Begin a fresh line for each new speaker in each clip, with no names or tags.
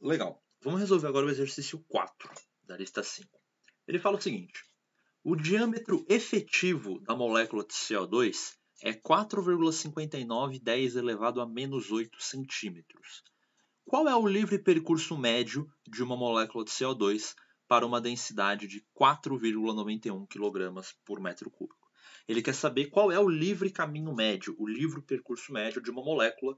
Legal. Vamos resolver agora o exercício 4 da lista 5. Ele fala o seguinte: o diâmetro efetivo da molécula de CO2 é 4,5910 elevado a menos 8 centímetros. Qual é o livre percurso médio de uma molécula de CO2 para uma densidade de 4,91 kg por metro cúbico? Ele quer saber qual é o livre caminho médio, o livre percurso médio de uma molécula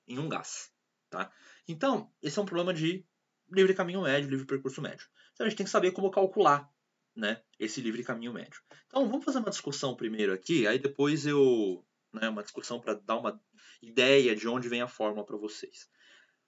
em um gás. Tá? Então, esse é um problema de livre caminho médio, livre percurso médio. Então, a gente tem que saber como calcular, né, esse livre caminho médio. Então, vamos fazer uma discussão primeiro aqui, aí depois uma discussão para dar uma ideia de onde vem a fórmula para vocês.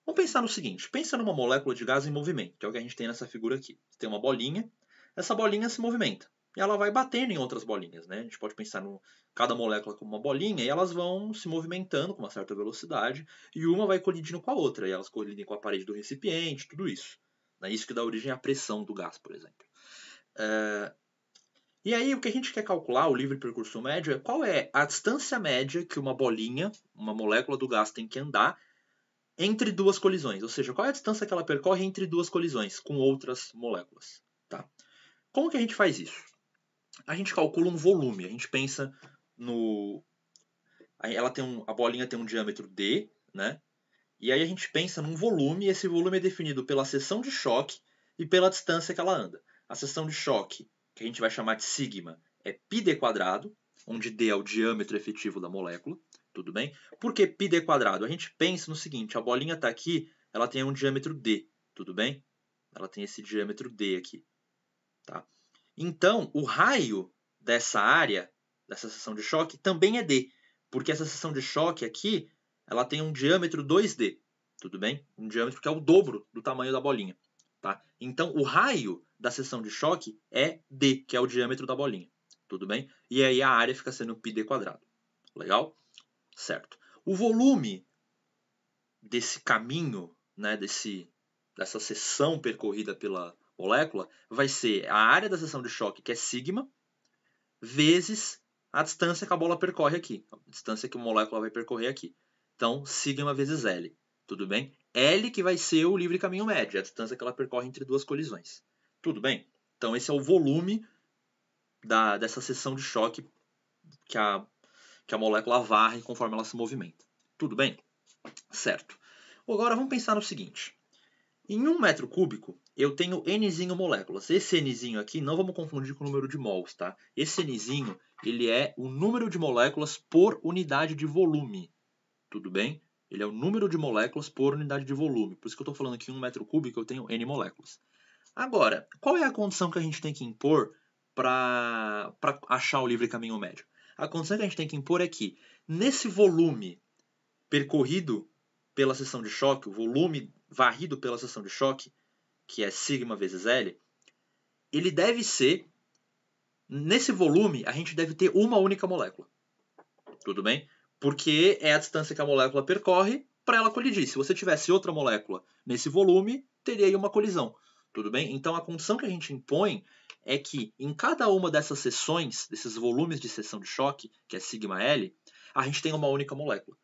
Vamos pensar no seguinte: pensa numa molécula de gás em movimento, que é o que a gente tem nessa figura aqui. Você tem uma bolinha, essa bolinha se movimenta. E ela vai batendo em outras bolinhas, né? A gente pode pensar em cada molécula como uma bolinha e elas vão se movimentando com uma certa velocidade e uma vai colidindo com a outra. E elas colidem com a parede do recipiente, tudo isso. É isso que dá origem à pressão do gás, por exemplo. E aí o que a gente quer calcular, o livre percurso médio, é qual é a distância média que uma bolinha, uma molécula do gás tem que andar entre duas colisões, ou seja, qual é a distância que ela percorre entre duas colisões com outras moléculas. Tá? Como que a gente faz isso? A gente calcula um volume, a gente pensa no... a bolinha tem um diâmetro D, né? E aí a gente pensa num volume, e esse volume é definido pela seção de choque e pela distância que ela anda. A seção de choque, que a gente vai chamar de sigma, é πd², onde D é o diâmetro efetivo da molécula. Tudo bem? Por que πd²? A gente pensa no seguinte: a bolinha está aqui, ela tem um diâmetro D. Tudo bem? Ela tem esse diâmetro D aqui. Tá? Então, o raio dessa área, dessa seção de choque, também é D. Porque essa seção de choque aqui, ela tem um diâmetro 2D. Tudo bem? Um diâmetro que é o dobro do tamanho da bolinha. Tá? Então, o raio da seção de choque é D, que é o diâmetro da bolinha. Tudo bem? E aí a área fica sendo πd². Legal? Certo. O volume desse caminho, né, dessa seção percorrida pela molécula, vai ser a área da seção de choque, que é sigma, vezes a distância que a bola percorre aqui, a distância que a molécula vai percorrer aqui. Então, sigma vezes L. Tudo bem? L que vai ser o livre caminho médio, a distância que ela percorre entre duas colisões. Tudo bem? Então, esse é o volume dessa seção de choque que a molécula varre conforme ela se movimenta. Tudo bem? Certo. Agora vamos pensar no seguinte. Em 1 metro cúbico, eu tenho Nzinho moléculas. Esse Nzinho aqui, não vamos confundir com o número de mols, tá? Esse Nzinho, ele é o número de moléculas por unidade de volume. Tudo bem? Ele é o número de moléculas por unidade de volume. Por isso que eu estou falando que em 1 metro cúbico eu tenho N moléculas. Agora, qual é a condição que a gente tem que impor para achar o livre caminho médio? A condição que a gente tem que impor é que, nesse volume percorrido pela seção de choque, o volume varrido pela seção de choque, que é sigma vezes L, ele deve ser, nesse volume, a gente deve ter uma única molécula. Tudo bem? Porque é a distância que a molécula percorre para ela colidir. Se você tivesse outra molécula nesse volume, teria aí uma colisão. Tudo bem? Então a condição que a gente impõe é que em cada uma dessas seções, desses volumes de seção de choque, que é sigma L, a gente tem uma única molécula.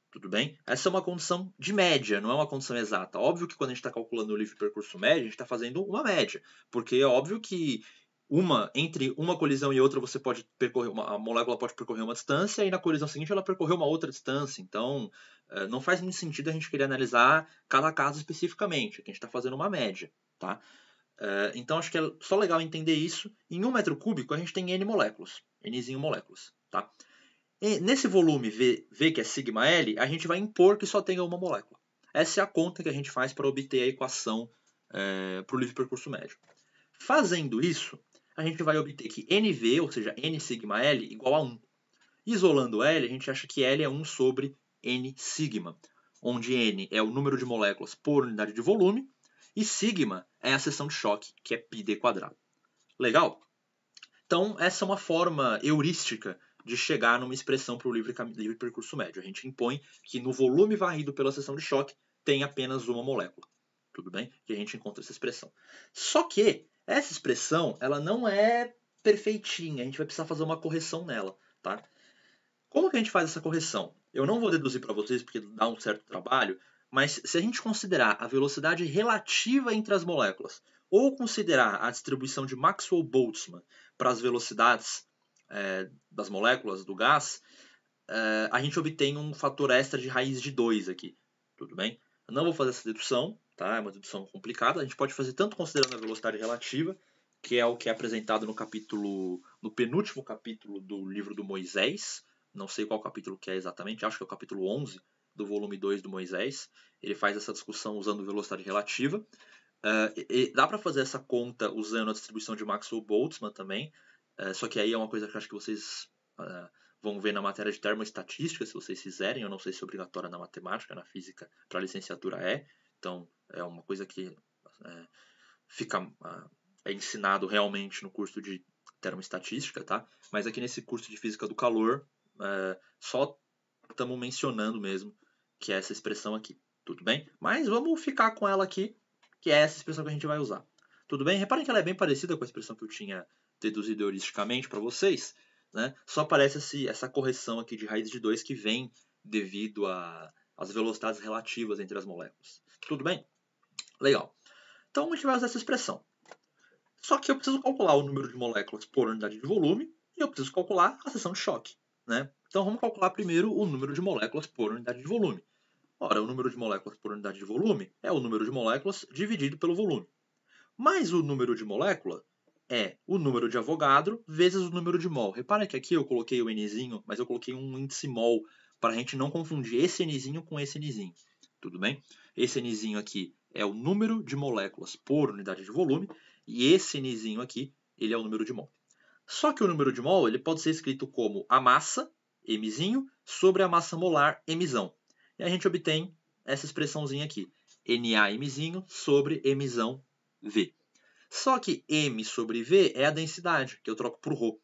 Tudo bem? Essa é uma condição de média, não é uma condição exata. Óbvio que quando a gente está calculando o livre percurso médio, a gente está fazendo uma média. Porque é óbvio que entre uma colisão e outra você pode percorrer, a molécula pode percorrer uma distância e na colisão seguinte ela percorreu uma outra distância. Então, não faz muito sentido a gente querer analisar cada caso especificamente. Aqui a gente está fazendo uma média. Tá? Então, acho que é só legal entender isso. Em 1 metro cúbico, a gente tem N moléculas. Nzinho moléculas. Tá? E nesse volume V, que é sigma L, a gente vai impor que só tenha uma molécula. Essa é a conta que a gente faz para obter a equação para o livre percurso médio. Fazendo isso, a gente vai obter que NV, ou seja, N sigma L, igual a 1. Isolando L, a gente acha que L é 1 sobre N sigma, onde N é o número de moléculas por unidade de volume e sigma é a seção de choque, que é πd². Legal? Então, essa é uma forma heurística de chegar numa expressão para o livre percurso médio. A gente impõe que no volume varrido pela seção de choque tem apenas uma molécula. Tudo bem? E a gente encontra essa expressão. Só que essa expressão ela não é perfeitinha. A gente vai precisar fazer uma correção nela. Tá? Como que a gente faz essa correção? Eu não vou deduzir para vocês porque dá um certo trabalho, Mas se a gente considerar a velocidade relativa entre as moléculas, ou considerar a distribuição de Maxwell-Boltzmann para as velocidades das moléculas do gás, a gente obtém um fator extra de raiz de 2 aqui. Tudo bem? Eu não vou fazer essa dedução, tá? É uma dedução complicada. A gente pode fazer tanto considerando a velocidade relativa, que é o que é apresentado no penúltimo capítulo do livro do Moisés. Não sei qual capítulo que é exatamente, acho que é o capítulo 11 do volume 2 do Moisés. Ele faz essa discussão usando velocidade relativa. Dá para fazer essa conta usando a distribuição de Maxwell-Boltzmann também, só que aí é uma coisa que eu acho que vocês vão ver na matéria de termoestatística, se vocês fizerem. Eu não sei se é obrigatória na matemática, na física, para a licenciatura então é uma coisa que é ensinado realmente no curso de termoestatística, tá? Mas aqui nesse curso de física do calor, só estamos mencionando mesmo que é essa expressão aqui, tudo bem? Mas vamos ficar com ela aqui, que é essa expressão que a gente vai usar. Tudo bem? Reparem que ela é bem parecida com a expressão que eu tinha deduzido heuristicamente para vocês, né? Só aparece essa correção aqui de raiz de 2 que vem devido às velocidades relativas entre as moléculas. Tudo bem? Legal. Então a gente vai usar essa expressão. Só que eu preciso calcular o número de moléculas por unidade de volume e eu preciso calcular a seção de choque, né? Então vamos calcular primeiro o número de moléculas por unidade de volume. Ora, o número de moléculas por unidade de volume é o número de moléculas dividido pelo volume. Mas o número de molécula é o número de Avogadro vezes o número de mol. Repara que aqui eu coloquei o Nzinho, mas eu coloquei um índice mol para a gente não confundir esse Nzinho com esse Nzinho. Tudo bem? Esse Nzinho aqui é o número de moléculas por unidade de volume e esse Nzinho aqui ele é o número de mol. Só que o número de mol ele pode ser escrito como a massa, Mzinho, sobre a massa molar, Mzão. E a gente obtém essa expressãozinha aqui, NaMzinho sobre Mzão V. Só que M sobre V é a densidade, que eu troco por ρ.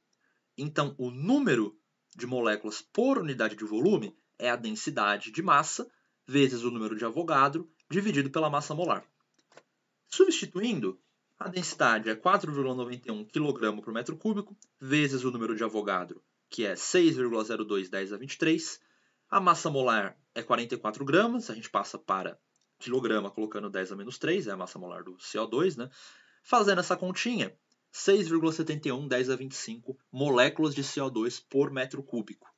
Então, o número de moléculas por unidade de volume é a densidade de massa vezes o número de Avogadro dividido pela massa molar. Substituindo, a densidade é 4,91 kg por metro cúbico vezes o número de Avogadro, que é 6,02 10 a 23. A massa molar é 44 gramas, a gente passa para quilograma colocando 10 a menos 3, é a massa molar do CO2, né? Fazendo essa continha, 6,71 10 a 25 moléculas de CO2 por metro cúbico.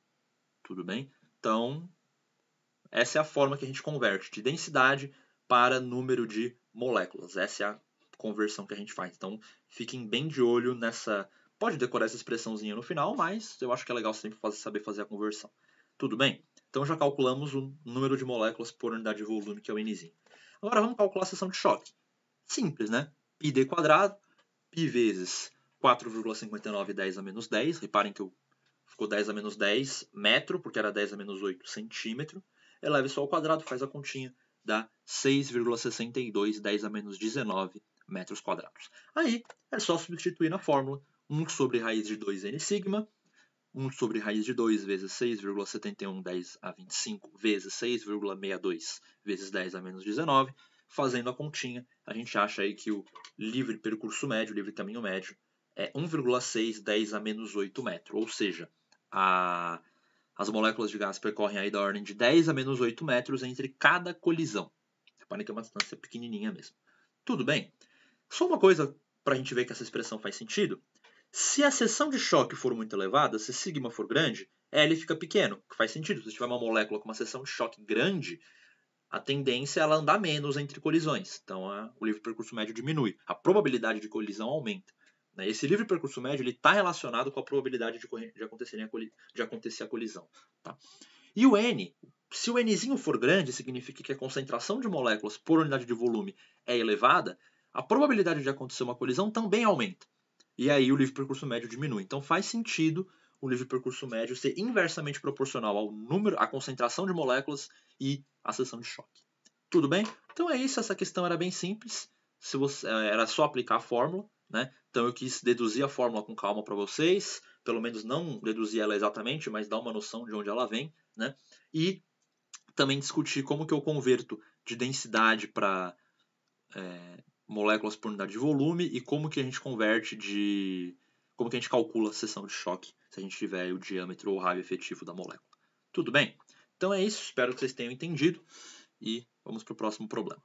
Tudo bem? Então, essa é a forma que a gente converte de densidade para número de moléculas. Essa é a conversão que a gente faz. Então, fiquem bem de olho nessa... Pode decorar essa expressãozinha no final, mas eu acho que é legal sempre saber fazer a conversão. Tudo bem? Então, já calculamos o número de moléculas por unidade de volume, que é o Nzinho. Agora, vamos calcular a seção de choque. Simples, né? πd quadrado, π vezes 4,59 10 a menos 10. Reparem que ficou 10 a menos 10 metro, porque era 10 a menos 8 centímetro. Eleva isso ao quadrado, faz a continha, dá 6,62 10 a menos 19 metros quadrados. Aí é só substituir na fórmula 1 sobre raiz de 2 n sigma, 1 sobre raiz de 2 vezes 6,71 10 a 25 vezes 6,62 vezes 10 a menos 19. Fazendo a continha, a gente acha aí que o livre percurso médio, o livre caminho médio, é 1,6 10 a menos 8 metros. Ou seja, as moléculas de gás percorrem aí da ordem de 10 a menos 8 metros entre cada colisão. Reparem que é uma distância pequenininha mesmo. Tudo bem? Só uma coisa para a gente ver que essa expressão faz sentido. Se a seção de choque for muito elevada, se sigma for grande, L fica pequeno, que faz sentido. Se tiver uma molécula com uma seção de choque grande, a tendência é ela andar menos entre colisões. Então, o livre percurso médio diminui. A probabilidade de colisão aumenta. Esse livre percurso médio está relacionado com a probabilidade de acontecer a colisão. Tá? E o N, se o Nzinho for grande, significa que a concentração de moléculas por unidade de volume é elevada, a probabilidade de acontecer uma colisão também aumenta. E aí o livre percurso médio diminui. Então faz sentido o livre percurso médio ser inversamente proporcional ao número, à concentração de moléculas e à seção de choque. Tudo bem? Então é isso, essa questão era bem simples. Era só aplicar a fórmula, né? Então eu quis deduzir a fórmula com calma para vocês, pelo menos não deduzir ela exatamente, mas dar uma noção de onde ela vem, né? E também discutir como que eu converto de densidade para moléculas por unidade de volume e como que a gente converte como que a gente calcula a seção de choque se a gente tiver o diâmetro ou o raio efetivo da molécula. Tudo bem? Então é isso, espero que vocês tenham entendido e Vamos para o próximo problema.